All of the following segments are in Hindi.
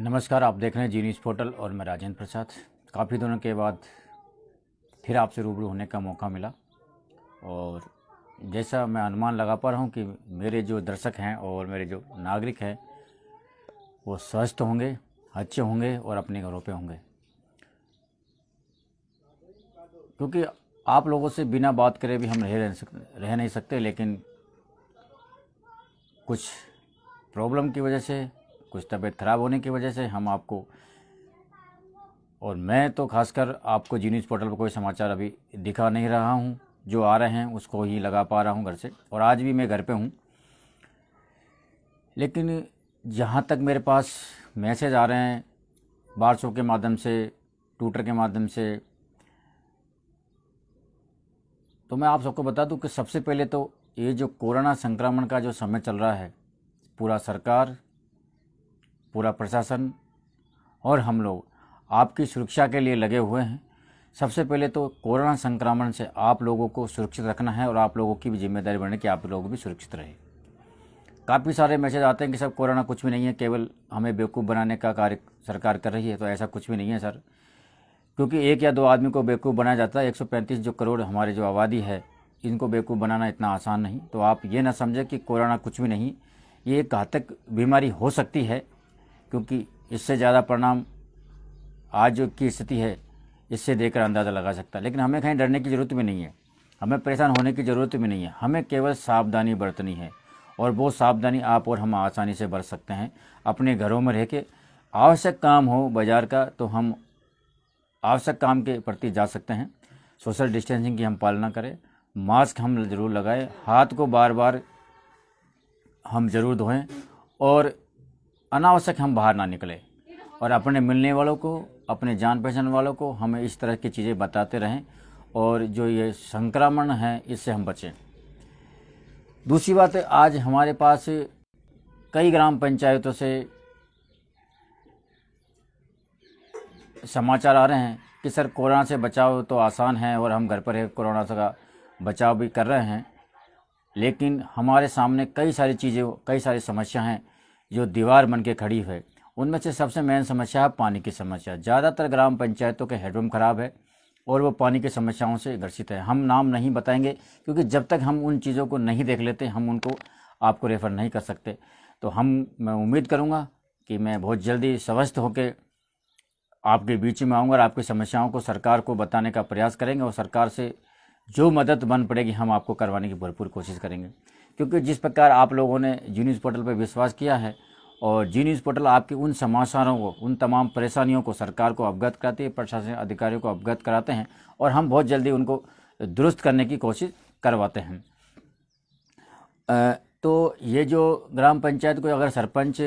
नमस्कार, आप देख रहे हैं जी न्यूज़ पोर्टल और मैं राजेंद्र प्रसाद। काफ़ी दिनों के बाद फिर आपसे रूबरू होने का मौका मिला और जैसा मैं अनुमान लगा पा रहा हूँ कि मेरे जो दर्शक हैं और मेरे जो नागरिक हैं वो स्वस्थ होंगे, अच्छे होंगे और अपने घरों पे होंगे, क्योंकि आप लोगों से बिना बात करे भी हम रह नहीं सकते। लेकिन कुछ प्रॉब्लम की वजह से, कुछ तबीयत ख़राब होने की वजह से हम आपको, और मैं तो खासकर आपको जी न्यूज़ पोर्टल पर कोई समाचार अभी दिखा नहीं रहा हूं। जो आ रहे हैं उसको ही लगा पा रहा हूं घर से, और आज भी मैं घर पे हूं। लेकिन जहां तक मेरे पास मैसेज आ रहे हैं व्हाट्सएप के माध्यम से, ट्विटर के माध्यम से, तो मैं आप सबको बता दूं कि सबसे पहले तो ये जो कोरोना संक्रमण का जो समय चल रहा है, पूरा सरकार, पूरा प्रशासन और हम लोग आपकी सुरक्षा के लिए लगे हुए हैं। सबसे पहले तो कोरोना संक्रमण से आप लोगों को सुरक्षित रखना है और आप लोगों की भी जिम्मेदारी बने कि आप लोग भी सुरक्षित रहे। काफ़ी सारे मैसेज आते हैं कि सब कोरोना कुछ भी नहीं है, केवल हमें बेवकूफ़ बनाने का कार्य सरकार कर रही है। तो ऐसा कुछ भी नहीं है सर, क्योंकि एक या दो आदमी को बेवकूफ़ बनाया जाता है। 135 जो करोड़ हमारे जो आबादी है, इनको बेवकूफ़ बनाना इतना आसान नहीं। तो आप ये ना समझें कि कोरोना कुछ भी नहीं, ये एक घातक बीमारी हो सकती है, क्योंकि इससे ज़्यादा परिणाम आज जो की स्थिति है इससे देखकर अंदाज़ा लगा सकता है। लेकिन हमें कहीं डरने की ज़रूरत भी नहीं है, हमें परेशान होने की ज़रूरत भी नहीं है। हमें केवल सावधानी बरतनी है, और वो सावधानी आप और हम आसानी से बरत सकते हैं। अपने घरों में रह के आवश्यक काम हो बाज़ार का, तो हम आवश्यक काम के प्रति जा सकते हैं। सोशल डिस्टेंसिंग की हम पालना करें, मास्क हम ज़रूर लगाएं, हाथ को बार बार हम ज़रूर धोएं, और अनावश्यक हम बाहर ना निकलें। और अपने मिलने वालों को, अपने जान पहचान वालों को हमें इस तरह की चीज़ें बताते रहें, और जो ये संक्रमण है इससे हम बचें। दूसरी बात है, आज हमारे पास कई ग्राम पंचायतों से समाचार आ रहे हैं कि सर कोरोना से बचाव तो आसान है और हम घर पर रह कोरोना से का बचाव भी कर रहे हैं, लेकिन हमारे सामने कई सारी चीज़ें, कई सारी समस्या हैं जो दीवार बन के खड़ी है। उनमें से सबसे मेन समस्या है पानी की समस्या। ज़्यादातर ग्राम पंचायतों के हेडपम्प खराब है और वो पानी की समस्याओं से ग्रसित है। हम नाम नहीं बताएंगे, क्योंकि जब तक हम उन चीज़ों को नहीं देख लेते हम उनको आपको रेफ़र नहीं कर सकते। तो मैं उम्मीद करूँगा कि मैं बहुत जल्दी स्वस्थ होकर आपके बीच में आऊँगा और आपकी समस्याओं को सरकार को बताने का प्रयास करेंगे, और सरकार से जो मदद बन पड़ेगी हम आपको करवाने की भरपूर कोशिश करेंगे। क्योंकि जिस प्रकार आप लोगों ने जी न्यूज़ पोर्टल पर विश्वास किया है, और जी न्यूज़ पोर्टल आपकी उन समाचारों को, उन तमाम परेशानियों को सरकार को अवगत कराती है, प्रशासन अधिकारियों को अवगत कराते हैं, और हम बहुत जल्दी उनको दुरुस्त करने की कोशिश करवाते हैं। तो ये जो ग्राम पंचायत को, अगर सरपंच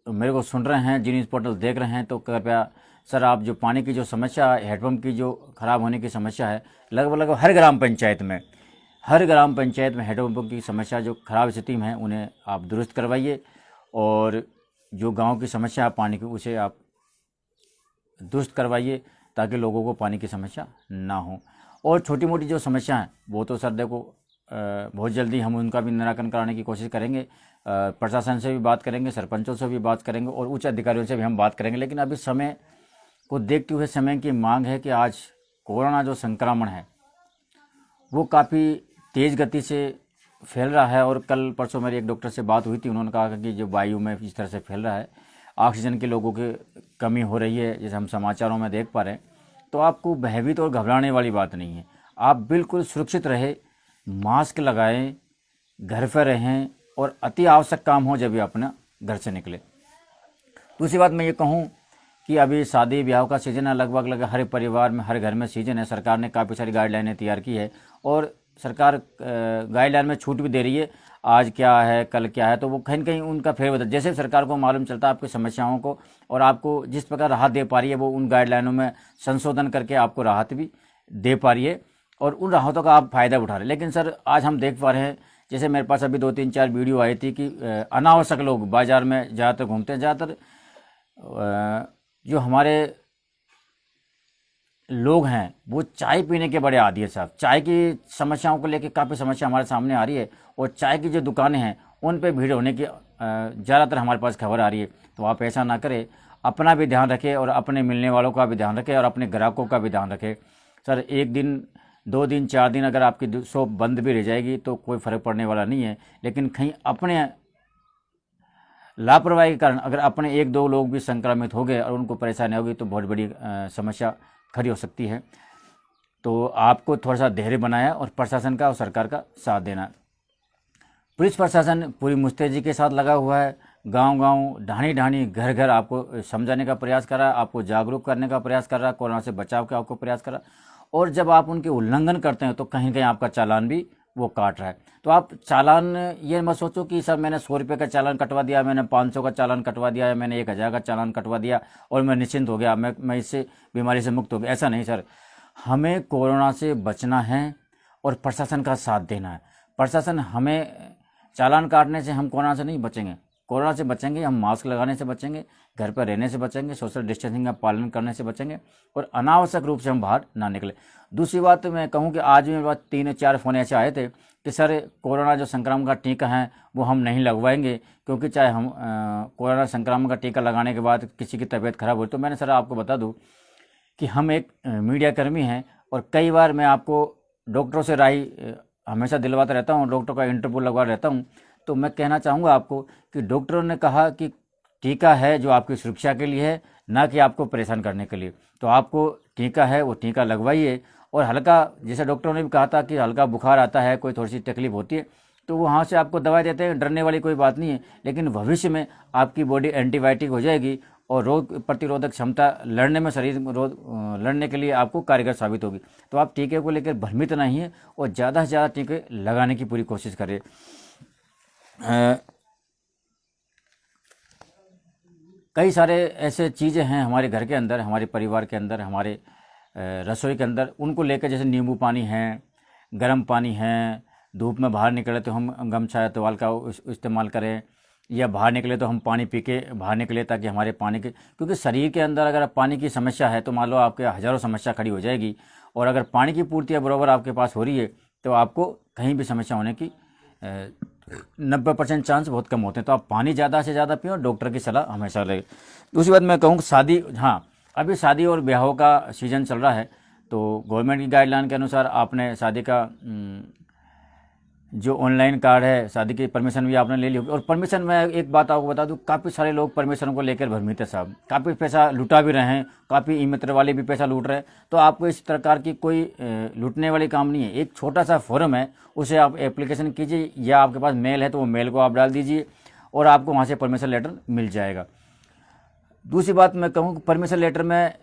मेरे को सुन रहे हैं, जी न्यूज़ पोर्टल देख रहे हैं, तो कृपया सर आप जो पानी की जो समस्या है, हेडपम्प की जो ख़राब होने की समस्या है, लगभग हर ग्राम पंचायत में हेडपम्पों की समस्या जो ख़राब स्थिति में है उन्हें आप दुरुस्त करवाइए, और जो गांव की समस्या है पानी की, उसे आप दुरुस्त करवाइए, ताकि लोगों को पानी की समस्या ना हो। और छोटी मोटी जो समस्या है वो तो सर देखो, बहुत जल्दी हम उनका भी निराकरण कराने की कोशिश करेंगे। प्रशासन से भी बात करेंगे, सरपंचों से भी बात करेंगे, और उच्च अधिकारियों से भी हम बात करेंगे। लेकिन अभी समय को देखते हुए समय की मांग है कि आज कोरोना जो संक्रमण है वो काफ़ी तेज़ गति से फैल रहा है। और कल परसों मेरी एक डॉक्टर से बात हुई थी, उन्होंने कहा कि जो वायु में इस तरह से फैल रहा है, ऑक्सीजन की लोगों की कमी हो रही है, जैसे हम समाचारों में देख पा रहे हैं। तो आपको भयभीत और घबराने वाली बात नहीं है, आप बिल्कुल सुरक्षित रहे, मास्क लगाएं, घर पर रहें, और अति आवश्यक काम हो जब भी अपना घर से निकले। दूसरी बात मैं ये कहूँ कि अभी शादी ब्याह का सीज़न है, लगभग हर परिवार में, हर घर में सीज़न है। सरकार ने काफ़ी सारी गाइडलाइनें तैयार की है, और सरकार गाइडलाइन में छूट भी दे रही है, आज क्या है कल क्या है। तो वो कहीं न कहीं उनका फेरबदल, जैसे सरकार को मालूम चलता है आपकी समस्याओं को, और आपको जिस प्रकार राहत दे पा रही है, वो उन गाइडलाइनों में संशोधन करके आपको राहत भी दे पा रही है, और उन राहतों का आप फ़ायदा उठा रहे हैं। लेकिन सर आज हम देख पा रहे हैं, जैसे मेरे पास अभी 2-3-4 वीडियो आई थी कि अनावश्यक लोग बाज़ार में ज़्यादातर घूमते हैं। ज़्यादातर जो हमारे लोग हैं वो चाय पीने के बड़े आदी है साहब। चाय की समस्याओं को लेकर काफ़ी समस्या हमारे सामने आ रही है, और चाय की जो दुकानें हैं उन पे भीड़ होने की ज़्यादातर हमारे पास खबर आ रही है। तो आप ऐसा ना करें, अपना भी ध्यान रखें और अपने मिलने वालों का भी ध्यान रखें और अपने ग्राहकों का भी ध्यान रखें। सर 1 दिन 2 दिन 4 दिन अगर आपकी शॉप बंद भी रह जाएगी तो कोई फ़र्क पड़ने वाला नहीं है, लेकिन कहीं अपने लापरवाही के कारण अगर अपने 1-2 लोग भी संक्रमित हो गए और उनको परेशानी होगी तो बहुत बड़ी समस्या खड़ी हो सकती है। तो आपको थोड़ा सा धैर्य बनाया और प्रशासन का और सरकार का साथ देना। पुलिस प्रशासन पूरी मुस्तैदी के साथ लगा हुआ है, गांव-गांव, ढाणी-ढाणी, घर-घर आपको समझाने का प्रयास कर रहा है, आपको जागरूक करने का प्रयास कर रहा है, कोरोना से बचाव का आपको प्रयास कर रहा है। और जब आप उनके उल्लंघन करते हैं तो कहीं कहीं आपका चालान भी वो काट रहा है। तो आप चालान ये मत सोचो कि सर मैंने 100 रुपये का चालान कटवा दिया, मैंने 500 का चालान कटवा दिया, मैंने 1000 का चालान कटवा दिया और मैं निश्चिंत हो गया, मैं इससे बीमारी से मुक्त हो गया। ऐसा नहीं सर, हमें कोरोना से बचना है और प्रशासन का साथ देना है। प्रशासन हमें चालान काटने से हम कोरोना से नहीं बचेंगे। कोरोना से बचेंगे हम मास्क लगाने से बचेंगे, घर पर रहने से बचेंगे, सोशल डिस्टेंसिंग का पालन करने से बचेंगे और अनावश्यक रूप से हम बाहर ना निकले। दूसरी बात तो मैं कहूँ कि आज मेरे पास 3-4 फ़ोन ऐसे आए थे कि सर कोरोना जो संक्रमण का टीका है वो हम नहीं लगवाएंगे, क्योंकि चाहे हम कोरोना संक्रमण का टीका लगाने के बाद किसी की तबीयत खराब हो। तो मैंने सर आपको बता दूँ कि हम एक मीडिया कर्मी हैं और कई बार मैं आपको डॉक्टरों से राय हमेशा दिलवाता रहता हूँ, डॉक्टर का इंटरव्यू लगवा रहता हूँ। तो मैं कहना चाहूँगा आपको कि डॉक्टरों ने कहा कि टीका है जो आपकी सुरक्षा के लिए है, ना कि आपको परेशान करने के लिए। तो आपको टीका है वो टीका लगवाइए और हल्का, जैसे डॉक्टरों ने भी कहा था कि हल्का बुखार आता है, कोई थोड़ी सी तकलीफ होती है तो वहाँ से आपको दवाई देते हैं, डरने वाली कोई बात नहीं है। लेकिन भविष्य में आपकी बॉडी एंटीबायोटिक हो जाएगी और रोग प्रतिरोधक क्षमता लड़ने में, शरीर लड़ने के लिए आपको कारगर साबित होगी। तो आप टीके को लेकर भ्रमित नहीं है और ज़्यादा से ज़्यादा टीके लगाने की पूरी कोशिश करें। कई सारे ऐसे चीज़ें हैं हमारे घर के अंदर, हमारे परिवार के अंदर, हमारे रसोई के अंदर, उनको लेकर जैसे नींबू पानी है, गर्म पानी है, धूप में बाहर निकले तो हम गमछा या टॉवल का इस्तेमाल करें, या बाहर निकले तो हम पानी पी के बाहर निकले ताकि हमारे पानी के, क्योंकि शरीर के अंदर अगर पानी की समस्या है तो मान लो आपके हज़ारों समस्या खड़ी हो जाएगी। और अगर पानी की पूर्ति बराबर आपके पास हो रही है तो आपको कहीं भी समस्या होने की 90% चांस बहुत कम होते हैं। तो आप पानी ज़्यादा से ज़्यादा पियो, डॉक्टर की सलाह हमेशा रहे। दूसरी बात मैं कहूँ शादी, हाँ अभी शादी और ब्याहों का सीज़न चल रहा है तो गवर्नमेंट की गाइडलाइन के अनुसार आपने शादी का जो ऑनलाइन कार्ड है, शादी की परमिशन भी आपने ले ली होगी। और परमिशन में एक बात आपको बता दूं, काफ़ी सारे लोग परमिशन को लेकर भ्रमित है साहब, काफ़ी पैसा लुटा भी रहे हैं, काफ़ी ई मित्र वाले भी पैसा लूट रहे हैं। तो आपको इस प्रकार की कोई लूटने वाली काम नहीं है। एक छोटा सा फॉर्म है, उसे आप एप्लीकेशन कीजिए या आपके पास मेल है तो वो मेल को आप डाल दीजिए और आपको वहाँ से परमिशन लेटर मिल जाएगा। दूसरी बात मैं कहूँ, परमिशन लेटर में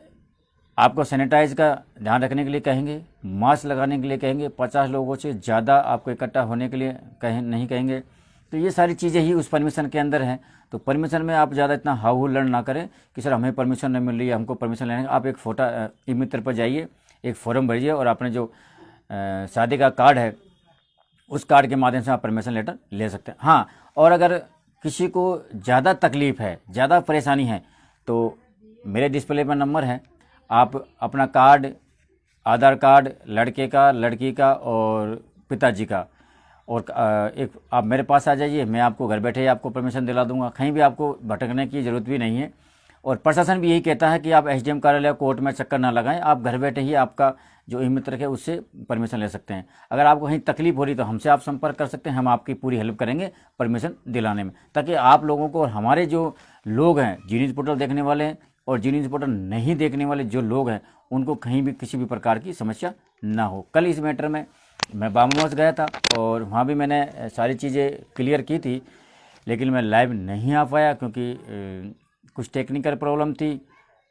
आपको सैनिटाइज का ध्यान रखने के लिए कहेंगे, मास्क लगाने के लिए कहेंगे, 50 लोगों से ज़्यादा आपको इकट्ठा होने के लिए नहीं कहेंगे। तो ये सारी चीज़ें ही उस परमिशन के अंदर हैं। तो परमिशन में आप ज़्यादा इतना हाउ हुल्लड़ ना करें कि सर हमें परमिशन नहीं मिल रही है, हमको परमिशन लेने। आप एक फोटा ई मित्र पर जाइए, एक फॉर्म भरिए और अपने जो शादी का कार्ड है उस कार्ड के माध्यम से आप परमिशन लेटर ले सकते हैं। हाँ, और अगर किसी को ज़्यादा तकलीफ है, ज़्यादा परेशानी है तो मेरे डिस्प्ले पर नंबर है, आप अपना कार्ड, आधार कार्ड लड़के का, लड़की का और पिताजी का, और एक आप मेरे पास आ जाइए, मैं आपको घर बैठे ही आपको परमिशन दिला दूंगा। कहीं भी आपको भटकने की ज़रूरत भी नहीं है। और प्रशासन भी यही कहता है कि आप एसडीएम कार्यालय, कोर्ट में चक्कर ना लगाएं, आप घर बैठे ही आपका जो ई मित्र है उससे परमिशन ले सकते हैं। अगर आपको कहीं तकलीफ हो रही तो हमसे आप संपर्क कर सकते हैं, हम आपकी पूरी हेल्प करेंगे परमिशन दिलाने में, ताकि आप लोगों को और हमारे जो लोग हैं, जी न्यूज़ पोर्टल देखने वाले हैं और जी न्यूज़ पोर्टल नहीं देखने वाले जो लोग हैं, उनको कहीं भी किसी भी प्रकार की समस्या ना हो। कल इस मैटर में मैं बामूस गया था और वहाँ भी मैंने सारी चीज़ें क्लियर की थी, लेकिन मैं लाइव नहीं आ पाया क्योंकि कुछ टेक्निकल प्रॉब्लम थी।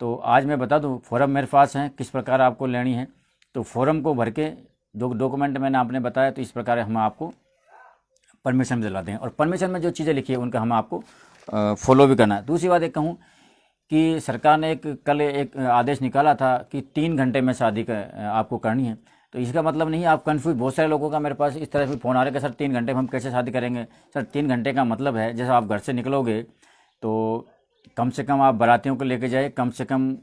तो आज मैं बता दूं, फॉर्म मेरे पास हैं, किस प्रकार आपको लेनी है। तो फॉर्म को भर के जो डॉक्यूमेंट मैंने आपने बताया, तो इस प्रकार हम आपको परमिशन दिलाते हैं और परमिशन में जो चीज़ें लिखी है उनका हम आपको फॉलो भी करना है। दूसरी बात एक कहूँ कि सरकार ने कल एक आदेश निकाला था कि 3 घंटे में शादी आपको करनी है। तो इसका मतलब नहीं, आप कन्फ्यूज, बहुत सारे लोगों का मेरे पास इस तरह से फ़ोन आ रहा है कि सर 3 घंटे में हम कैसे शादी करेंगे। सर 3 घंटे का मतलब है, जैसे आप घर से निकलोगे तो कम से कम आप बारातियों को लेके जाइए, कम से कम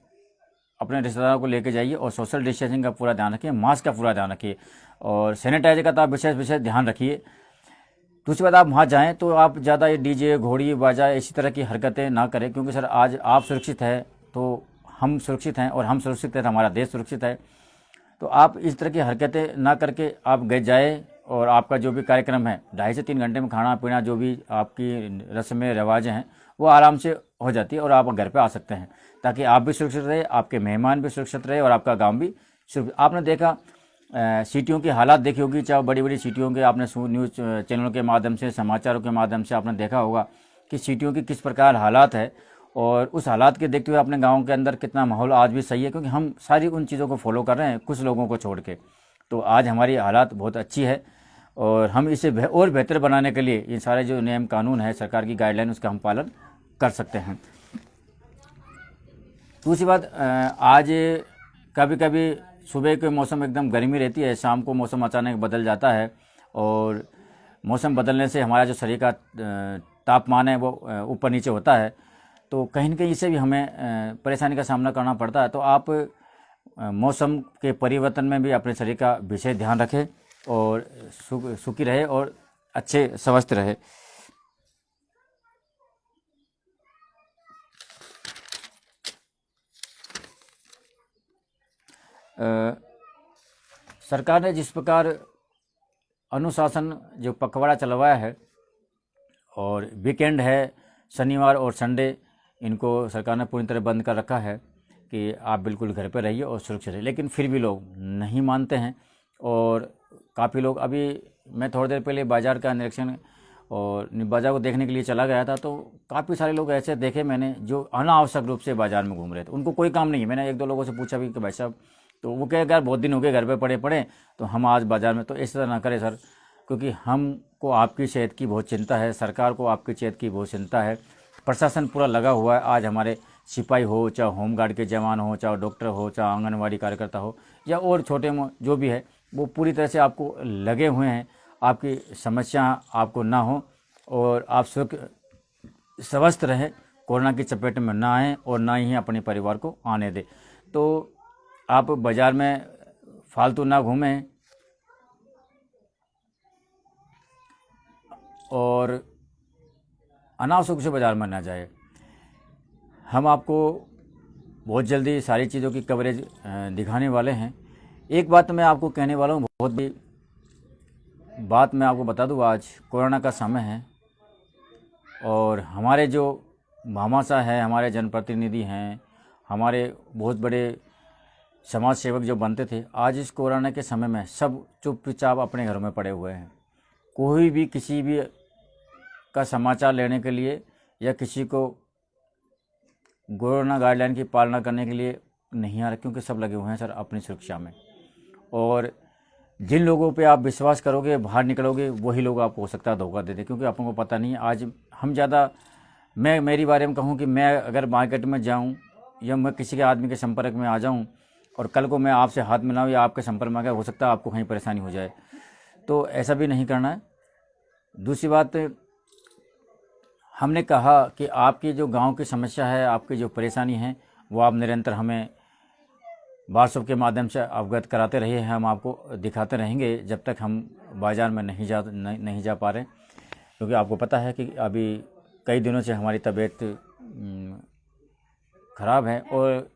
अपने रिश्तेदारों को लेके जाइए और सोशल डिस्टेंसिंग का पूरा ध्यान रखिए, मास्क का पूरा ध्यान रखिए और सैनिटाइजर का तो आप विशेष ध्यान रखिए। दूसरी बात, आप वहाँ जाएं तो आप ज़्यादा ये डीजे घोड़ी बाजा इसी तरह की हरकतें ना करें, क्योंकि सर आज आप सुरक्षित हैं तो हम सुरक्षित हैं, और हम सुरक्षित हैं तो हमारा देश सुरक्षित है। तो आप इस तरह की हरकतें ना करके आप गए जाए, और आपका जो भी कार्यक्रम है 2.5 से 3 घंटे में खाना पीना जो भी आपकी रस्में रिवाजें हैं वो आराम से हो जाती है, और आप घर पे आ सकते हैं, ताकि आप भी सुरक्षित रहे, आपके मेहमान भी सुरक्षित रहे, और आपका गांव भी सुरक्षित। आपने देखा सिटियों की हालात देखी होगी, चाहे बड़ी बड़ी सिटियों के, आपने न्यूज़ चैनलों के माध्यम से, समाचारों के माध्यम से आपने देखा होगा कि सिटियों की किस प्रकार हालात है, और उस हालात के देखते हुए अपने गाँव के अंदर कितना माहौल आज भी सही है, क्योंकि हम सारी उन चीज़ों को फॉलो कर रहे हैं कुछ लोगों को छोड़ के। तो आज हमारी हालात बहुत अच्छी है, और हम इसे और बेहतर बनाने के लिए ये सारे जो नियम कानून है, सरकार की गाइडलाइन, उसका हम पालन कर सकते हैं। दूसरी बात, आज कभी कभी सुबह के मौसम एकदम गर्मी रहती है, शाम को मौसम अचानक बदल जाता है, और मौसम बदलने से हमारा जो शरीर का तापमान है वो ऊपर नीचे होता है, तो कहीं न कहीं इससे भी हमें परेशानी का सामना करना पड़ता है। तो आप मौसम के परिवर्तन में भी अपने शरीर का विशेष ध्यान रखें, और सुखी रहे और अच्छे स्वस्थ रहे। सरकार ने जिस प्रकार अनुशासन जो पखवाड़ा चलवाया है, और वीकेंड है, शनिवार और संडे, इनको सरकार ने पूरी तरह बंद कर रखा है कि आप बिल्कुल घर पर रहिए और सुरक्षित रहिए, लेकिन फिर भी लोग नहीं मानते हैं। और काफ़ी लोग, अभी मैं थोड़ी देर पहले बाज़ार का निरीक्षण और बाज़ार को देखने के लिए चला गया था, तो काफ़ी सारे लोग ऐसे देखे मैंने जो अनावश्यक रूप से बाज़ार में घूम रहे थे, उनको कोई काम नहीं है। मैंने 1-2 लोगों से पूछा भी कि भाई साहब, तो वो कह यार बहुत दिन हो गए घर पे पड़े पड़े, तो हम आज बाज़ार में, तो इस तरह ना करें सर, क्योंकि हमको आपकी सेहत की बहुत चिंता है, सरकार को आपकी सेहत की बहुत चिंता है, प्रशासन पूरा लगा हुआ है। आज हमारे सिपाही हो, चाहे होमगार्ड के जवान हो, चाहे डॉक्टर हो, चाहे आंगनवाड़ी कार्यकर्ता हो, या और छोटे जो भी है, वो पूरी तरह से आपको लगे हुए हैं, आपकी समस्या आपको ना हो, और आप स्वस्थ रहें, कोरोना की चपेट में ना आएँ, और ना ही अपने परिवार को आने दें। तो आप बाज़ार में फालतू ना घूमें, और अनावश्यक से बाज़ार में ना जाए। हम आपको बहुत जल्दी सारी चीज़ों की कवरेज दिखाने वाले हैं। एक बात मैं आपको कहने वाला हूँ, बहुत भी बात मैं आपको बता दूँ, आज कोरोना का समय है, और हमारे जो भामाशाह है, हमारे जनप्रतिनिधि हैं, हमारे बहुत बड़े समाज सेवक जो बनते थे, आज इस कोरोना के समय में सब चुपचाप अपने घरों में पड़े हुए हैं। कोई भी किसी भी का समाचार लेने के लिए, या किसी को कोरोना गाइडलाइन की पालना करने के लिए नहीं आ रहा, क्योंकि सब लगे हुए हैं सर अपनी सुरक्षा में। और जिन लोगों पे आप विश्वास करोगे, बाहर निकलोगे, वही लोग आपको हो सकता है धोखा दे दे, क्योंकि आप लोगों को पता नहीं है। आज हम ज़्यादा, मैं मेरी बारे में कहूँ कि मैं अगर मार्केट में जाऊँ, या मैं किसी के आदमी के संपर्क में आ जाऊँ, और कल को मैं आपसे हाथ मिलाऊँ या आपके संपर्क में आ गया, हो सकता है आपको कहीं परेशानी हो जाए, तो ऐसा भी नहीं करना है। दूसरी बात, हमने कहा कि आपकी जो गांव की समस्या है, आपकी जो परेशानी है, वो आप निरंतर हमें व्हाट्सएप के माध्यम से अवगत कराते रहिए हैं, हम आपको दिखाते रहेंगे जब तक हम बाज़ार में नहीं जा पा रहे, क्योंकि आपको पता है कि अभी कई दिनों से हमारी तबीयत ख़राब है, और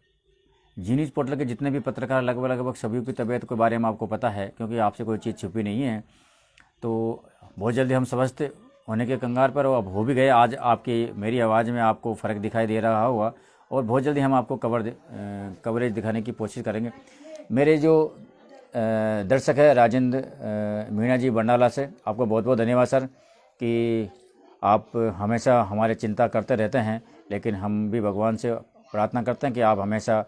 जी न्यूज़ पोर्टल के जितने भी पत्रकार लगभग सभी की तबीयत के बारे में आपको पता है, क्योंकि आपसे कोई चीज़ छुपी नहीं है। तो बहुत जल्दी हम स्वस्थ होने के कंगार पर, अब हो भी गए। आज आपकी मेरी आवाज़ में आपको फ़र्क दिखाई दे रहा होगा, और बहुत जल्दी हम आपको कवरेज दिखाने की कोशिश करेंगे। मेरे जो दर्शक है राजेंद्र मीणा जी बंडाला से, आपको बहुत बहुत धन्यवाद सर, कि आप हमेशा हमारे चिंता करते रहते हैं, लेकिन हम भी भगवान से प्रार्थना करते हैं कि आप हमेशा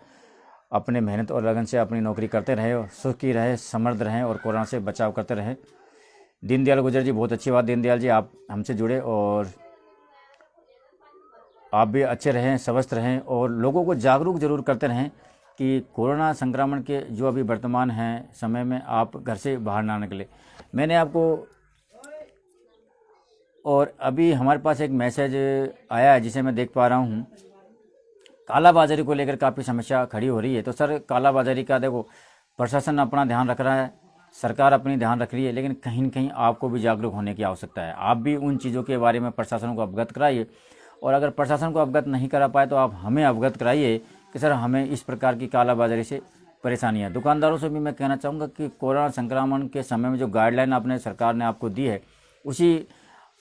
अपने मेहनत और लगन से अपनी नौकरी करते रहें, सुखी रहें, समृद्ध रहें, और कोरोना से बचाव करते रहें। दीनदयाल गुजर जी, बहुत अच्छी बात दीनदयाल जी, आप हमसे जुड़े, और आप भी अच्छे रहें, स्वस्थ रहें, और लोगों को जागरूक जरूर करते रहें कि कोरोना संक्रमण के जो अभी वर्तमान हैं समय में आप घर से बाहर ना निकले। मैंने आपको, और अभी हमारे पास एक मैसेज आया है जिसे मैं देख पा रहा हूँ, कालाबाजारी को लेकर काफ़ी समस्या खड़ी हो रही है। तो सर, कालाबाजारी का देखो, प्रशासन अपना ध्यान रख रहा है, सरकार अपनी ध्यान रख रही है, लेकिन कहीं न कहीं आपको भी जागरूक होने की आवश्यकता है। आप भी उन चीज़ों के बारे में प्रशासन को अवगत कराइए, और अगर प्रशासन को अवगत नहीं करा पाए तो आप हमें अवगत कराइए कि सर हमें इस प्रकार की कालाबाजारी से परेशानियाँ। दुकानदारों से भी मैं कहना चाहूँगा कि कोरोना संक्रमण के समय में जो गाइडलाइन आपने सरकार ने आपको दी है, उसी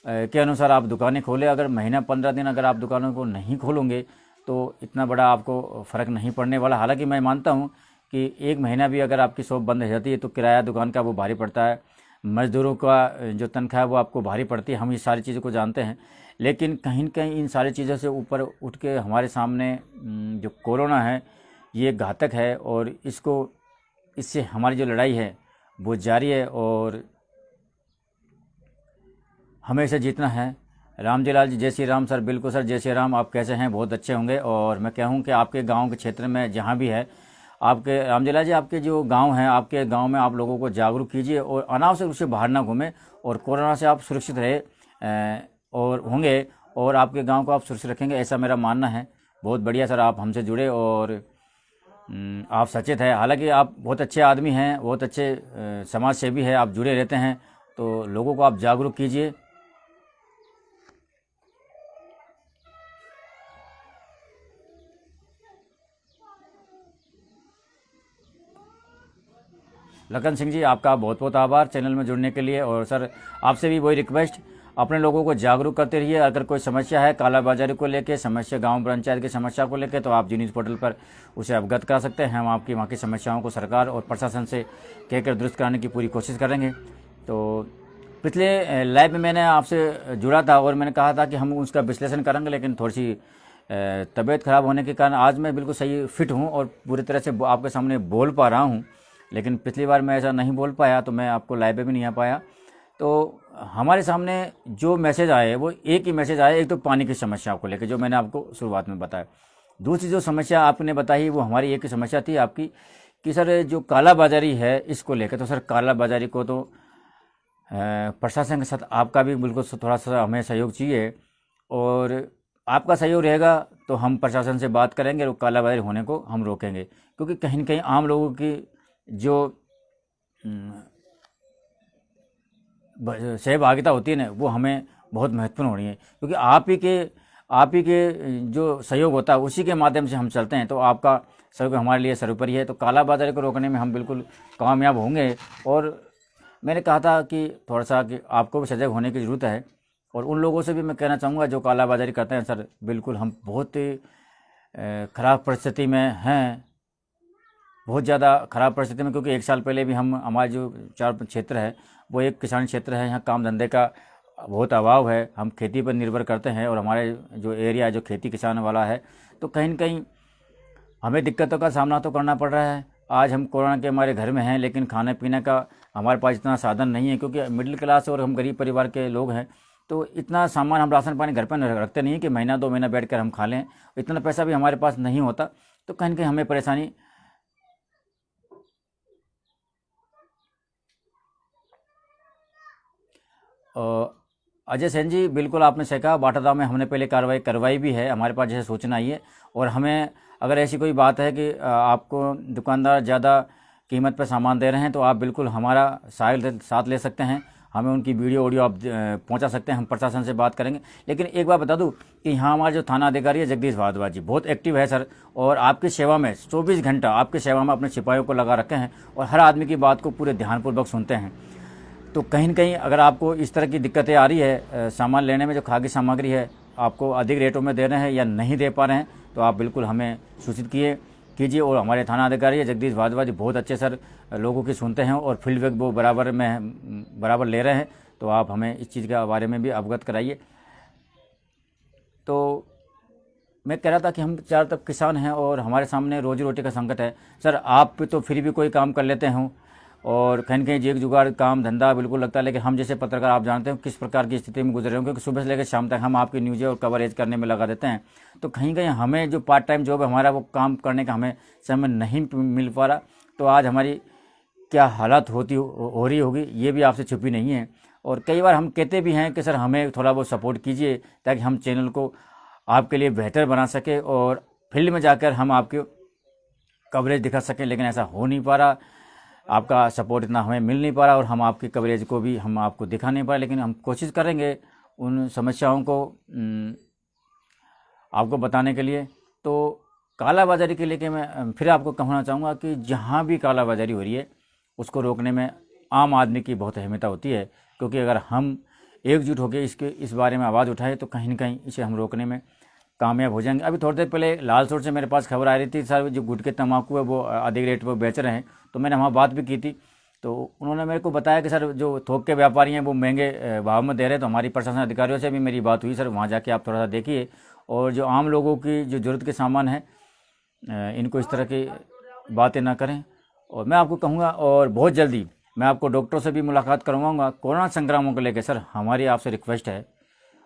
के अनुसार आप दुकानें खोलें। अगर महीना 15 दिन अगर आप दुकानों को नहीं खोलोगे तो इतना बड़ा आपको फ़र्क नहीं पड़ने वाला। हालांकि मैं मानता हूं कि एक महीना भी अगर आपकी शॉप बंद हो जाती है तो किराया दुकान का वो भारी पड़ता है, मज़दूरों का जो तनख्वाह है वो आपको भारी पड़ती है। हम इस सारी चीज़ों को जानते हैं, लेकिन कहीं न कहीं इन सारी चीज़ों से ऊपर उठ के हमारे सामने जो कोरोना है ये घातक है, और इससे हमारी जो लड़ाई है वो जारी है और हमें इसे जीतना है। राम जी लाल जी, जय श्री राम। सर बिल्कुल सर, जय श्री राम। आप कैसे हैं? बहुत अच्छे होंगे। और मैं कहूँ कि आपके गांव के क्षेत्र में जहाँ भी है, आपके राम जी लाल जी, आपके जो गांव हैं, आपके गांव में आप लोगों को जागरूक कीजिए और अनावश्यक रूप से बाहर ना घूमें, और कोरोना से आप सुरक्षित रहे और होंगे, और आपके गांव को आप सुरक्षित रखेंगे, ऐसा मेरा मानना है। बहुत बढ़िया सर, आप हमसे जुड़े और आप सचेत हैं। हालांकि आप बहुत अच्छे आदमी हैं, बहुत अच्छे समाज सेवी हैं, आप जुड़े रहते हैं, तो लोगों को आप जागरूक कीजिए। लखन सिंह जी, आपका बहुत बहुत आभार चैनल में जुड़ने के लिए। और सर आपसे भी वही रिक्वेस्ट, अपने लोगों को जागरूक करते रहिए। अगर कोई समस्या है कालाबाजारी को लेकर, समस्या गांव पंचायत की समस्या को लेकर, तो आप जी न्यूज़ पोर्टल पर उसे अवगत करा सकते हैं। हम आपकी वहाँ की समस्याओं को सरकार और प्रशासन से कहकर दुरुस्त कराने की पूरी कोशिश करेंगे। तो पिछले लाइव में मैंने आपसे जुड़ा था और मैंने कहा था कि हम उसका विश्लेषण करेंगे, लेकिन थोड़ी सी तबीयत खराब होने के कारण आज मैं बिल्कुल सही फिट हूँ और पूरी तरह से आपके सामने बोल पा रहा हूँ। लेकिन पिछली बार मैं ऐसा नहीं बोल पाया तो मैं आपको लाइव में भी नहीं आ पाया। तो हमारे सामने जो मैसेज आए वो एक ही मैसेज आया, एक तो पानी की समस्या को लेकर जो मैंने आपको शुरुआत में बताया। दूसरी जो समस्या आपने बताई वो हमारी एक ही समस्या थी आपकी कि सर जो कालाबाजारी है इसको लेकर। तो सर कालाबाजारी को तो प्रशासन के साथ आपका भी बिल्कुल थोड़ा सा हमें सहयोग चाहिए, और आपका सहयोग रहेगा तो हम प्रशासन से बात करेंगे और कालाबाजारी होने को हम रोकेंगे। क्योंकि कहीं न कहीं आम लोगों की जो सहभागिता होती है ना, वो हमें बहुत महत्वपूर्ण हो रही है। क्योंकि आप ही के जो सहयोग होता है उसी के माध्यम से हम चलते हैं, तो आपका सहयोग हमारे लिए सर्वोपरि है। तो कालाबाजारी को रोकने में हम बिल्कुल कामयाब होंगे। और मैंने कहा था कि थोड़ा सा कि आपको भी सजग होने की ज़रूरत है, और उन लोगों से भी मैं कहना चाहूँगा जो कालाबाजारी करते हैं। सर बिल्कुल हम बहुत ही ख़राब परिस्थिति में हैं, बहुत ज़्यादा ख़राब परिस्थिति में। क्योंकि एक साल पहले भी हम हमारा जो चार क्षेत्र है वो एक किसान क्षेत्र है, यहाँ काम धंधे का बहुत अभाव है, हम खेती पर निर्भर करते हैं, और हमारे जो एरिया जो खेती किसान वाला है, तो कहीं न कहीं हमें दिक्कतों का सामना तो करना पड़ रहा है। आज हम कोरोना के हमारे घर में हैं, लेकिन खाने पीने का हमारे पास इतना साधन नहीं है, क्योंकि मिडिल क्लास और हम गरीब परिवार के लोग हैं। तो इतना सामान हम राशन पानी घर पर रखते नहीं कि महीना 2 महीना बैठ कर हम खा लें, इतना पैसा भी हमारे पास नहीं होता। तो कहीं न कहीं हमें परेशानी अजय सेन जी, बिल्कुल आपने सही कहा। बाटादाव में हमने पहले कार्रवाई करवाई भी है, हमारे पास जैसे सूचना आई है। और हमें अगर ऐसी कोई बात है कि आपको दुकानदार ज़्यादा कीमत पर सामान दे रहे हैं, तो आप बिल्कुल हमारा साथ ले सकते हैं, हमें उनकी वीडियो ऑडियो आप पहुंचा सकते हैं, हम प्रशासन से बात करेंगे। लेकिन एक बात बता दूं कि यहाँ हमारे जो थाना अधिकारी है जगदीश भारद्वाज जी बहुत एक्टिव है सर, और आपकी सेवा में 24 घंटा आपकी सेवा में अपने सिपाहियों को लगा रखे हैं, और हर आदमी की बात को पूरे ध्यानपूर्वक सुनते हैं। तो कहीं न कहीं अगर आपको इस तरह की दिक्कतें आ रही है सामान लेने में, जो खाद्य सामग्री है आपको अधिक रेटों में दे रहे हैं या नहीं दे पा रहे हैं, तो आप बिल्कुल हमें सूचित कीजिए। और हमारे थाना अधिकारी है जगदीश भारद्वाज बहुत अच्छे सर लोगों की सुनते हैं, और फीडबैक वो बराबर ले रहे हैं। तो आप हमें इस चीज़ के बारे में भी अवगत कराइए। तो मैं कह रहा था कि हम चारों तरफ किसान हैं और हमारे सामने रोजी रोटी का संकट है। सर आप तो फिर भी कोई काम कर लेते हों, और कहीं न कहीं एक जुगाड़ काम धंधा बिल्कुल लगता है, लेकिन हम जैसे पत्रकार आप जानते हैं किस प्रकार की स्थिति में गुजर रहे हो, क्योंकि सुबह से लेकर शाम तक हम आपकी न्यूज़ और कवरेज करने में लगा देते हैं। तो कहीं कहीं हमें जो पार्ट टाइम जॉब है हमारा, वो काम करने का हमें समय नहीं मिल पा रहा। तो आज हमारी क्या हालत हो रही होगी ये भी आपसे छुपी नहीं है। और कई बार हम कहते भी हैं कि सर हमें थोड़ा बहुत सपोर्ट कीजिए, ताकि हम चैनल को आपके लिए बेहतर बना सके और फील्ड में जाकर हम आपके कवरेज दिखा सकें, लेकिन ऐसा हो नहीं पा रहा। आपका सपोर्ट इतना हमें मिल नहीं पा रहा और हम आपकी कवरेज को भी हम आपको दिखा नहीं पा रहे, लेकिन हम कोशिश करेंगे उन समस्याओं को आपको बताने के लिए। तो कालाबाजारी के लेके मैं फिर आपको कहना चाहूँगा कि जहाँ भी कालाबाजारी हो रही है उसको रोकने में आम आदमी की बहुत अहमियत होती है, क्योंकि अगर हम एकजुट होकर इस बारे में आवाज़ उठाए तो कहीं ना कहीं इसे हम रोकने में कामयाब हो जाएंगे। अभी थोड़ी देर पहले लालसोट से मेरे पास खबर आ रही थी, सर जो गुटखे तम्बाकू है वो अधिक रेट पर बेच रहे हैं, तो मैंने वहाँ बात भी की थी। तो उन्होंने मेरे को बताया कि सर जो थोक के व्यापारी हैं वो महंगे भाव में दे रहे हैं। तो हमारी प्रशासन अधिकारियों से भी मेरी बात हुई, सर वहाँ जाके आप थोड़ा सा देखिए, और जो आम लोगों की जो ज़रूरत के सामान है इनको इस तरह की बातें ना करें। और मैं आपको कहूँगा, और बहुत जल्दी मैं आपको डॉक्टरों से भी मुलाकात करवाऊँगा कोरोना संक्रमण को लेकर। सर हमारी आपसे रिक्वेस्ट है,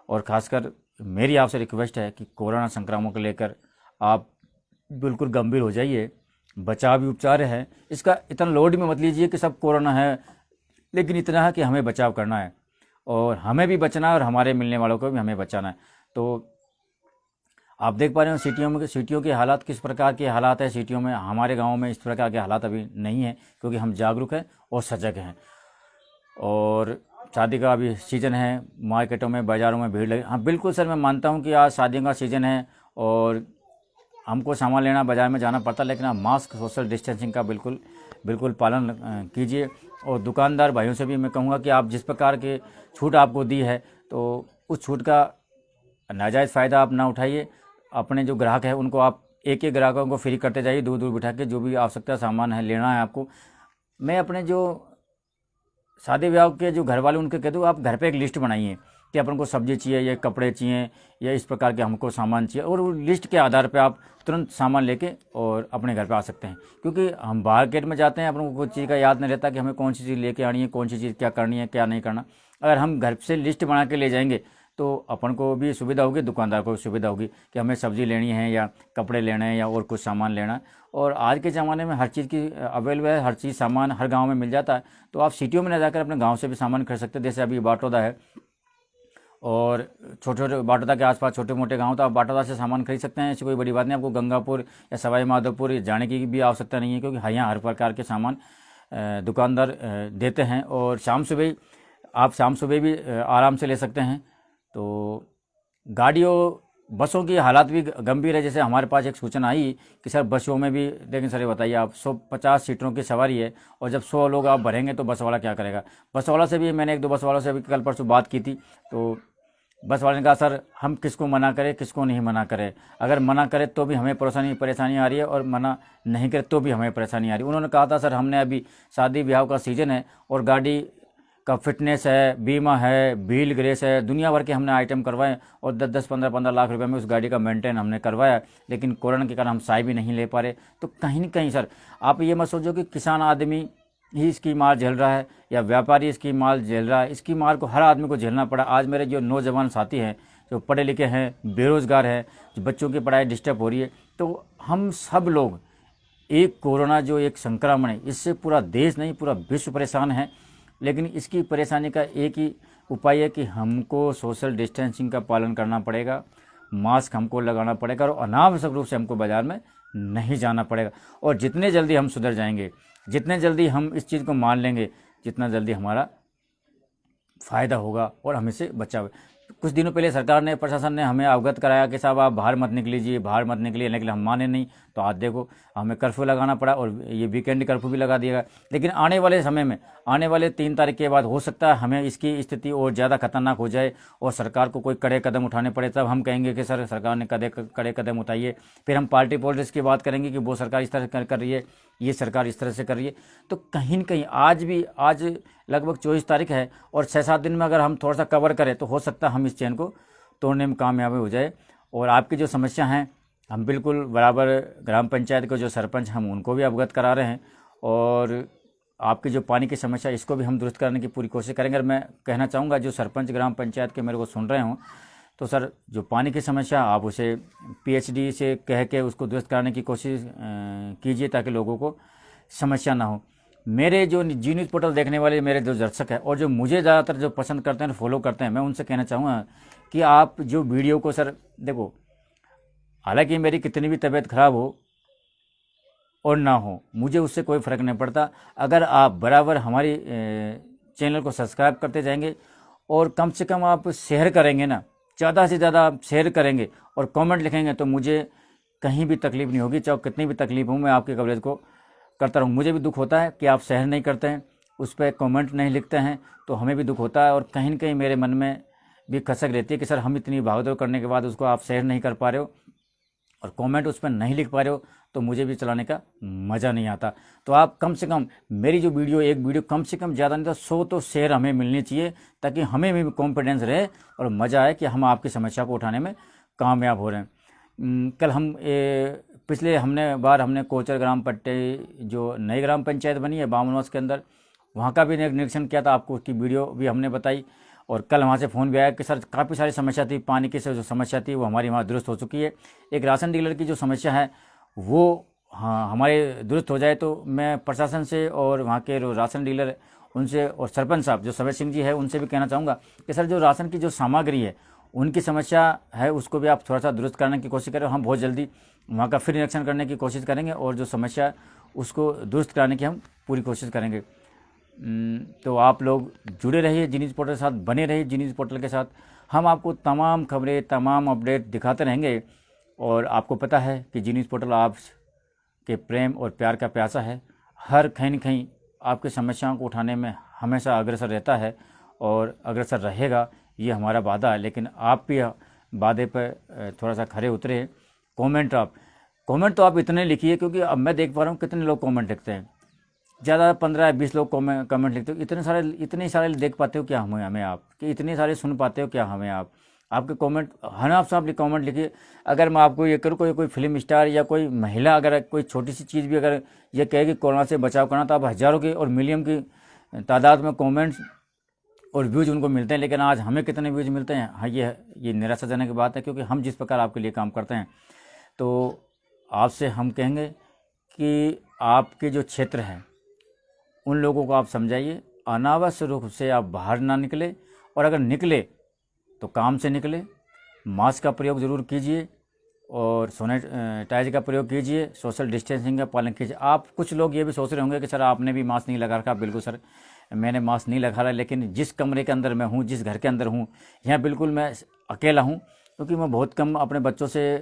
और ख़ासकर मेरी आपसे रिक्वेस्ट है कि कोरोना संक्रमण को लेकर आप बिल्कुल गंभीर हो जाइए। बचाव भी उपचार है, इसका इतना लोड भी मत लीजिए कि सब कोरोना है, लेकिन इतना है कि हमें बचाव करना है और हमें भी बचना है और हमारे मिलने वालों को भी हमें बचाना है। तो आप देख पा रहे हो सिटियों के हालात किस प्रकार के हालात है। सिटियों में, हमारे गाँव में इस प्रकार के हालात अभी नहीं है, क्योंकि हम जागरूक हैं और सजग हैं। और शादी का अभी सीज़न है, मार्केटों में बाज़ारों में भीड़ लगी। हाँ बिल्कुल सर, मैं मानता हूँ कि आज शादियों का सीज़न है और हमको सामान लेना बाज़ार में जाना पड़ता है, लेकिन आप मास्क, सोशल डिस्टेंसिंग का बिल्कुल पालन कीजिए। और दुकानदार भाइयों से भी मैं कहूँगा कि आप जिस प्रकार के छूट आपको दी है तो उस छूट का नाजायज़ फ़ायदा आप ना उठाइए। अपने जो ग्राहक है उनको आप एक एक ग्राहकों को फ्री करते जाइए, दूर दूर बिठा के, जो भी आवश्यकता सामान है लेना है आपको। मैं अपने जो शादी ब्याह के जो घर वाले उनके कह दूँ, आप घर पे एक लिस्ट बनाइए कि अपन को सब्जी चाहिए या कपड़े चाहिए या इस प्रकार के हमको सामान चाहिए, और वो लिस्ट के आधार पे आप तुरंत सामान लेके और अपने घर पे आ सकते हैं। क्योंकि हम मार्केट में जाते हैं, अपन को कुछ चीज़ का याद नहीं रहता कि हमें कौन सी चीज़ लेके आनी है, कौन सी चीज़ क्या करनी है, क्या नहीं करना। अगर हम घर से लिस्ट बना के ले जाएंगे तो अपन को भी सुविधा होगी, दुकानदार को भी सुविधा होगी कि हमें सब्जी लेनी है या कपड़े लेने हैं या और कुछ सामान लेना है। और आज के ज़माने में हर चीज़ की अवेलेबल है, हर चीज़ सामान हर गांव में मिल जाता है। तो आप सिटियों में न जाकर अपने गांव से भी सामान खरीद सकते हैं। जैसे अभी बाटोदा है और छोटे छोटे बाटोदा के आसपास छोटे मोटे गांव, तो आप बाटोदा से सामान खरीद सकते हैं। ऐसी कोई बड़ी बात नहीं। आपको गंगापुर या सवाई माधोपुर जाने की भी आवश्यकता नहीं है, क्योंकि यहाँ हर प्रकार के सामान दुकानदार देते हैं। और शाम सुबह भी आराम से ले सकते हैं। तो गाड़ियों बसों की हालात भी गंभीर है। जैसे हमारे पास एक सूचना आई कि सर बसों में भी, लेकिन सर ये बताइए आप 150 सीटों की सवारी है और जब 100 लोग आप भरेंगे तो बस वाला क्या करेगा। बस वाला से भी मैंने एक दो बस वालों से भी कल परसों बात की थी। तो बस वाले ने कहा सर हम किसको मना करें, किसको नहीं मना करें। अगर मना करें तो भी हमें परेशानी आ रही है और मना नहीं करे तो भी हमें परेशानी आ रही है। उन्होंने कहा था सर हमने अभी शादी ब्याह का सीज़न है और गाड़ी का फिटनेस है, बीमा है, व्हील ग्रेस है, दुनिया भर के हमने आइटम करवाए और 10-10, 15-15 लाख रुपए में उस गाड़ी का मेंटेन हमने करवाया, लेकिन कोरोना के कारण हम साई भी नहीं ले पा रहे। तो कहीं ना कहीं सर आप ये मत सोचो कि किसान आदमी ही इसकी मार झेल रहा है या व्यापारी इसकी मार झेल रहा है। इसकी मार को हर आदमी को झेलना पड़ा। आज मेरे जो नौजवान साथी हैं, जो पढ़े लिखे हैं, बेरोजगार हैं, जो बच्चों की पढ़ाई डिस्टर्ब हो रही है, तो हम सब लोग एक कोरोना जो एक संक्रमण है, इससे पूरा देश नहीं पूरा विश्व परेशान है। लेकिन इसकी परेशानी का एक ही उपाय है कि हमको सोशल डिस्टेंसिंग का पालन करना पड़ेगा, मास्क हमको लगाना पड़ेगा और अनावश्यक रूप से हमको बाज़ार में नहीं जाना पड़ेगा। और जितने जल्दी हम सुधर जाएंगे, जितने जल्दी हम इस चीज़ को मान लेंगे, जितना जल्दी हमारा फ़ायदा होगा और हम इससे बचाव। कुछ दिनों पहले सरकार ने, प्रशासन ने हमें अवगत कराया कि साहब आप बाहर मत निकलीजिए, बाहर मत निकलिए, लेकिन हम माने नहीं। तो आज देखो हमें कर्फ्यू लगाना पड़ा और ये वीकेंड कर्फ्यू भी लगा दिया गया। लेकिन आने वाले समय में, आने वाले 3 तारीख के बाद हो सकता है हमें इसकी स्थिति और ज़्यादा खतरनाक हो जाए और सरकार को कोई कड़े कदम उठाने पड़े। तब हम कहेंगे कि सर सरकार ने कड़े कदम उठाइए। फिर हम पार्टी पॉलिटिक्स की बात करेंगे कि वो सरकार इस तरह से कर रही है, ये सरकार इस तरह से कर रही है। तो कहीं न कहीं आज लगभग 24 तारीख है और 6-7 दिन में अगर हम थोड़ा सा कवर करें तो हो सकता है हम इस चेन को तोड़ने में कामयाब हो जाए। और आपकी जो समस्या हैं हम बिल्कुल बराबर ग्राम पंचायत के जो सरपंच हम उनको भी अवगत करा रहे हैं और आपकी जो पानी की समस्या इसको भी हम दुरुस्त करने की पूरी कोशिश करेंगे। और मैं कहना चाहूँगा जो सरपंच ग्राम पंचायत के मेरे को सुन रहे हों, तो सर जो पानी की समस्या आप उसे PhD से कह के उसको दुरुस्त कराने की कोशिश कीजिए ताकि लोगों को समस्या ना हो। मेरे जो जी न्यूज़ पोर्टल देखने वाले मेरे जो दर्शक हैं और जो मुझे ज़्यादातर जो पसंद करते हैं, फॉलो करते हैं, मैं उनसे कहना चाहूँगा कि आप जो वीडियो को सर देखो, हालांकि मेरी कितनी भी तबीयत खराब हो, और ना हो, मुझे उससे कोई फ़र्क नहीं पड़ता। अगर आप बराबर हमारी चैनल को सब्सक्राइब करते जाएंगे और कम से कम आप शेयर करेंगे ना, ज़्यादा से ज़्यादा आप शेयर करेंगे और कमेंट लिखेंगे, तो मुझे कहीं भी तकलीफ़ नहीं होगी। चाहे कितनी भी तकलीफ हो, मैं आपकी कवरेज को करता रहूँ। मुझे भी दुख होता है कि आप शेयर नहीं करते हैं, उस पर कमेंट नहीं लिखते हैं, तो हमें भी दुख होता है और कहीं न कहीं मेरे मन में भी खसक रहती है कि सर हम इतनी भागदौड़ करने के बाद उसको आप शेयर नहीं कर पा रहे हो और कमेंट उस पर नहीं लिख पा रहे हो, तो मुझे भी चलाने का मज़ा नहीं आता। तो आप कम से कम मेरी जो वीडियो, एक वीडियो कम से कम ज़्यादा नहीं तो 100 तो शेयर हमें मिलनी चाहिए, ताकि हमें भी कॉन्फिडेंस रहे और मज़ा आए कि हम आपकी समस्या को उठाने में कामयाब हो रहे हैं। कल हम पिछले हमने कोचर ग्राम पट्टे जो नई ग्राम पंचायत बनी है बामनवास के अंदर, वहाँ का भी निरीक्षण किया था, आपको उसकी वीडियो भी हमने बताई। और कल वहाँ से फ़ोन भी आया कि सर काफ़ी सारी समस्या थी, पानी की जो समस्या थी वो हमारी वहाँ दुरुस्त हो चुकी है। एक राशन डीलर की जो समस्या है वो हाँ हमारे दुरुस्त हो जाए, तो मैं प्रशासन से और वहाँ के जो राशन डीलर उनसे और सरपंच साहब जो सवैत सिंह जी है उनसे भी कहना चाहूँगा कि सर जो राशन की जो सामग्री है उनकी समस्या है उसको भी आप थोड़ा सा दुरुस्त करने की कोशिश करें। हम बहुत जल्दी वहाँ का फिर निरीक्षण करने की कोशिश करेंगे और जो समस्या उसको दुरुस्त कराने की हम पूरी कोशिश करेंगे। तो आप लोग जुड़े रहिए जी न्यूज़ पोर्टल के साथ, बने रहिए जी न्यूज़ पोर्टल के साथ। हम आपको तमाम खबरें, तमाम अपडेट दिखाते रहेंगे। और आपको पता है कि जी न्यूज़ पोर्टल आप के प्रेम और प्यार का प्यासा है, हर कहीं न कहीं आपकी समस्याओं को उठाने में हमेशा अग्रसर रहता है और अग्रसर रहेगा, ये हमारा वादा है। लेकिन आप भी वादे पर थोड़ा सा खरे उतरे। कमेंट तो आप इतने लिखिए, क्योंकि अब मैं देख पा रहा हूँ कितने लोग कमेंट लिखते हैं, ज़्यादा 15 या 20 लोग कमेंट लिखते हो। इतने सारे देख पाते हो क्या हमें आप, कि इतने सारे सुन पाते हो क्या हमें आप? आपके कमेंट आप साहब कमेंट लिखिए। अगर मैं आपको ये करूँ, कोई फिल्म स्टार या कोई महिला अगर कोई छोटी सी चीज़ भी अगर ये कहे कि कोरोना से बचाव करना, तो आप हज़ारों की और मिलियन की तादाद में कमेंट्स और व्यूज़ उनको मिलते हैं। लेकिन आज हमें कितने व्यूज़ मिलते हैं? हाँ, ये निराशाजनक की बात है, क्योंकि हम जिस प्रकार आपके लिए काम करते हैं, तो आपसे हम कहेंगे कि आपके जो क्षेत्र है उन लोगों को आप समझाइए, अनावश्यक रूप से आप बाहर ना निकले, और अगर निकले तो काम से निकले, मास्क का प्रयोग ज़रूर कीजिए और सैनिटाइजर का प्रयोग कीजिए, सोशल डिस्टेंसिंग का पालन कीजिए। आप कुछ लोग ये भी सोच रहे होंगे कि सर आपने भी मास्क नहीं लगा रखा। बिल्कुल सर, मैंने मास्क नहीं लगा रहा, लेकिन जिस कमरे के अंदर मैं हूँ, जिस घर के अंदर हूँ, यहाँ बिल्कुल मैं अकेला हूँ, क्योंकि मैं बहुत कम अपने बच्चों से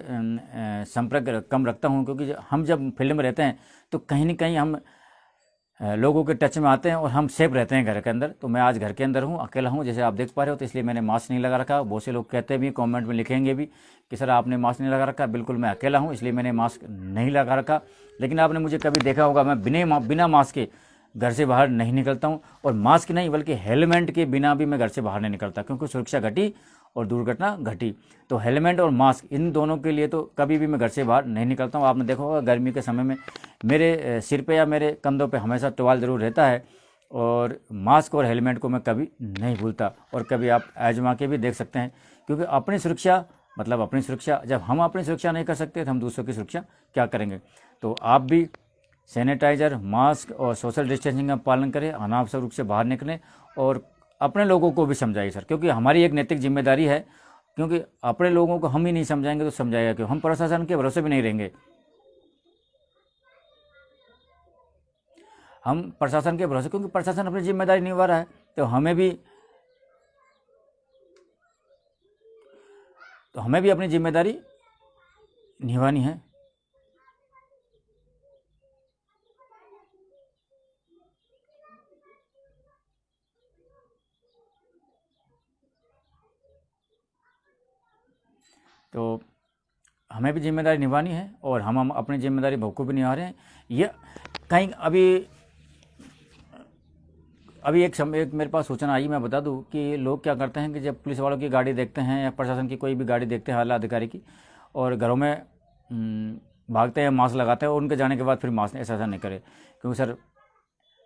संपर्क कम रखता हूँ। क्योंकि हम जब फील्ड में रहते हैं तो कहीं ना कहीं हम लोगों के टच में आते हैं और हम सेफ रहते हैं घर के अंदर। तो मैं आज घर के अंदर हूँ, अकेला हूँ, जैसे आप देख पा रहे हो, तो इसलिए मैंने मास्क नहीं लगा रखा। बहुत से लोग कहते भी, कमेंट में लिखेंगे भी कि सर आपने मास्क नहीं लगा रखा। बिल्कुल मैं अकेला हूँ, इसलिए मैंने मास्क नहीं लगा रखा। लेकिन आपने मुझे कभी देखा होगा, मैं बिना मास्क के घर से बाहर नहीं निकलता हूँ, और मास्क नहीं बल्कि हेलमेट के बिना भी मैं घर से बाहर नहीं निकलता, क्योंकि सुरक्षा घटी और दुर्घटना घटी। तो हेलमेट और मास्क इन दोनों के लिए तो कभी भी मैं घर से बाहर नहीं निकलता हूँ। आपने देखा होगा गर्मी के समय में मेरे सिर पे या मेरे कंधों पे हमेशा टॉवल ज़रूर रहता है, और मास्क और हेलमेट को मैं कभी नहीं भूलता। और कभी आप आजमा के भी देख सकते हैं, क्योंकि अपनी सुरक्षा मतलब अपनी सुरक्षा, जब हम अपनी सुरक्षा नहीं कर सकते तो हम दूसरों की सुरक्षा क्या करेंगे। तो आप भी सैनिटाइज़र, मास्क और सोशल डिस्टेंसिंग का पालन करें, अनावश्यक रूप से बाहर निकलें, और अपने लोगों को भी समझाइए सर, क्योंकि हमारी एक नैतिक जिम्मेदारी है। क्योंकि अपने लोगों को हम ही नहीं समझाएंगे तो समझाएगा क्यों? हम प्रशासन के भरोसे भी नहीं रहेंगे। हम प्रशासन के भरोसे, क्योंकि प्रशासन अपनी जिम्मेदारी निभा रहा है, तो हमें भी अपनी जिम्मेदारी निभानी है। तो हमें भी जिम्मेदारी निभानी है, और हम अपनी जिम्मेदारी बखूबी निभा रहे हैं। ये कहीं अभी एक मेरे पास सूचना आई, मैं बता दूं कि लोग क्या करते हैं कि जब पुलिस वालों की गाड़ी देखते हैं या प्रशासन की कोई भी गाड़ी देखते हैं, आला अधिकारी की, और घरों में भागते हैं, मास्क लगाते हैं, और उनके जाने के बाद फिर मास्क ऐसा नहीं करे। क्योंकि सर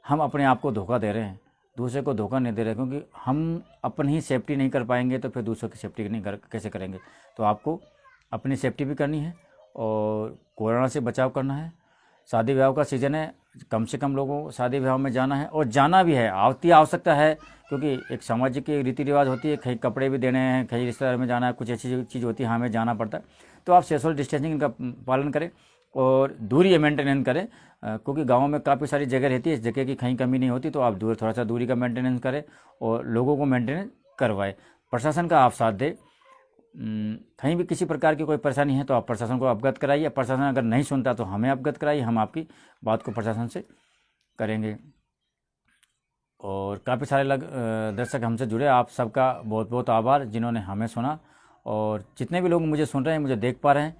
हम अपने आप को धोखा दे रहे हैं, दूसरे को धोखा नहीं दे रहे, क्योंकि हम अपनी ही सेफ्टी नहीं कर पाएंगे तो फिर दूसरों की सेफ्टी कैसे करेंगे। तो आपको अपनी सेफ्टी भी करनी है और कोरोना से बचाव करना है। शादी ब्याह का सीज़न है, कम से कम लोगों को शादी ब्याह में जाना है, और जाना भी है, आवश्यकता है, क्योंकि एक सामाजिक रीति रिवाज होती है, कहीं कपड़े भी देने हैं, कहीं रिश्तेदार में जाना है, कुछ ऐसी चीज़ होती है, हमें जाना पड़ता है। तो आप सोशल डिस्टेंसिंग का पालन करें, और दूरी मेंटेनेंस करें, क्योंकि गाँव में काफ़ी सारी जगह रहती है, इस जगह की कहीं कमी नहीं होती, तो आप थोड़ा सा दूरी का मेंटेनेंस करें और लोगों को मेंटेनेंस करवाएं। प्रशासन का आप साथ दें। कहीं भी किसी प्रकार की कोई परेशानी है तो आप प्रशासन को अवगत कराइए। प्रशासन अगर नहीं सुनता तो हमें अवगत कराइए, हम आपकी बात को प्रशासन से करेंगे। और काफ़ी सारे दर्शक हमसे जुड़े, आप सबका बहुत बहुत आभार जिन्होंने हमें सुना। और जितने भी लोग मुझे सुन रहे हैं, मुझे देख पा रहे हैं,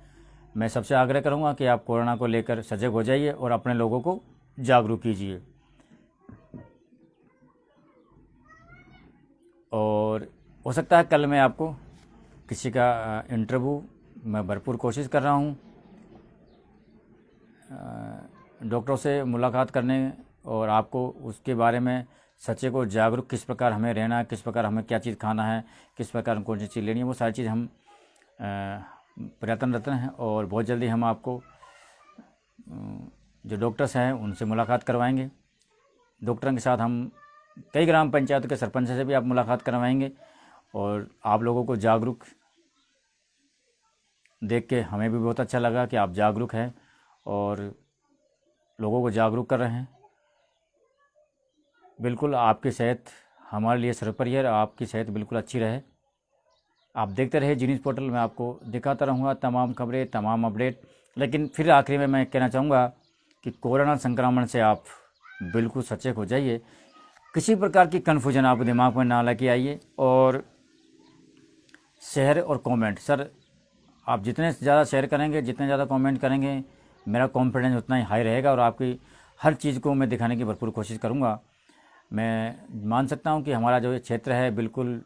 मैं सबसे आग्रह करूंगा कि आप कोरोना को लेकर सजग हो जाइए और अपने लोगों को जागरूक कीजिए। और हो सकता है कल मैं आपको किसी का इंटरव्यू, मैं भरपूर कोशिश कर रहा हूँ डॉक्टरों से मुलाकात करने और आपको उसके बारे में सच्चे को जागरूक किस प्रकार हमें रहना है, किस प्रकार हमें क्या चीज़ खाना है, किस प्रकार कौन सी चीज़ लेनी है, वो सारी चीज़ हम प्रयत्नरत हैं। और बहुत जल्दी हम आपको जो डॉक्टर्स हैं उनसे मुलाकात करवाएंगे। डॉक्टरों के साथ हम कई ग्राम पंचायत के सरपंच से भी आप मुलाकात करवाएंगे। और आप लोगों को जागरूक देख के हमें भी बहुत अच्छा लगा कि आप जागरूक हैं और लोगों को जागरूक कर रहे हैं। बिल्कुल आपकी सेहत हमारे लिए सर्वोपरि है, आपकी सेहत बिल्कुल अच्छी रहे। आप देखते रहे जी न्यूज़ पोर्टल में, आपको दिखाता रहूँगा तमाम खबरें, तमाम अपडेट। लेकिन फिर आखिरी में मैं कहना चाहूँगा कि कोरोना संक्रमण से आप बिल्कुल सचेत हो जाइए। किसी प्रकार की कन्फ्यूजन आप दिमाग में ना लेके आइए। और शेयर और कमेंट, सर आप जितने ज़्यादा शेयर करेंगे, जितने ज़्यादा कमेंट करेंगे, मेरा कॉन्फिडेंस उतना ही हाई रहेगा और आपकी हर चीज़ को मैं दिखाने की भरपूर कोशिश करूँगा। मैं मान सकता हूँ कि हमारा जो ये क्षेत्र है, बिल्कुल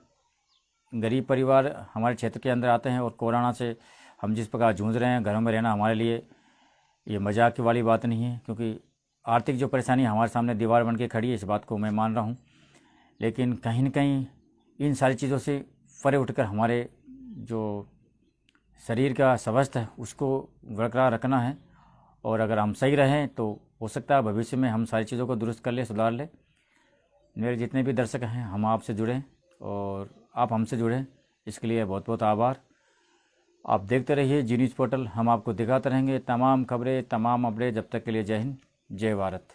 गरीब परिवार हमारे क्षेत्र के अंदर आते हैं। और कोरोना से हम जिस प्रकार जूझ रहे हैं, घरों में रहना हमारे लिए ये मजाक वाली बात नहीं है, क्योंकि आर्थिक जो परेशानी हमारे सामने दीवार बन के खड़ी है, इस बात को मैं मान रहा हूँ। लेकिन कहीं न कहीं इन सारी चीज़ों से परे उठकर हमारे जो शरीर का स्वास्थ्य है उसको बरकरार रखना है। और अगर हम सही रहें तो हो सकता है भविष्य में हम सारी चीज़ों को दुरुस्त कर ले, सुधार ले। मेरे जितने भी दर्शक हैं, हम आपसे जुड़ें और आप हमसे जुड़ें, इसके लिए बहुत बहुत आभार। आप देखते रहिए जी न्यूज़ पोर्टल, हम आपको दिखाते रहेंगे तमाम खबरें, तमाम अपडेट। जब तक के लिए जय हिंद, जय भारत।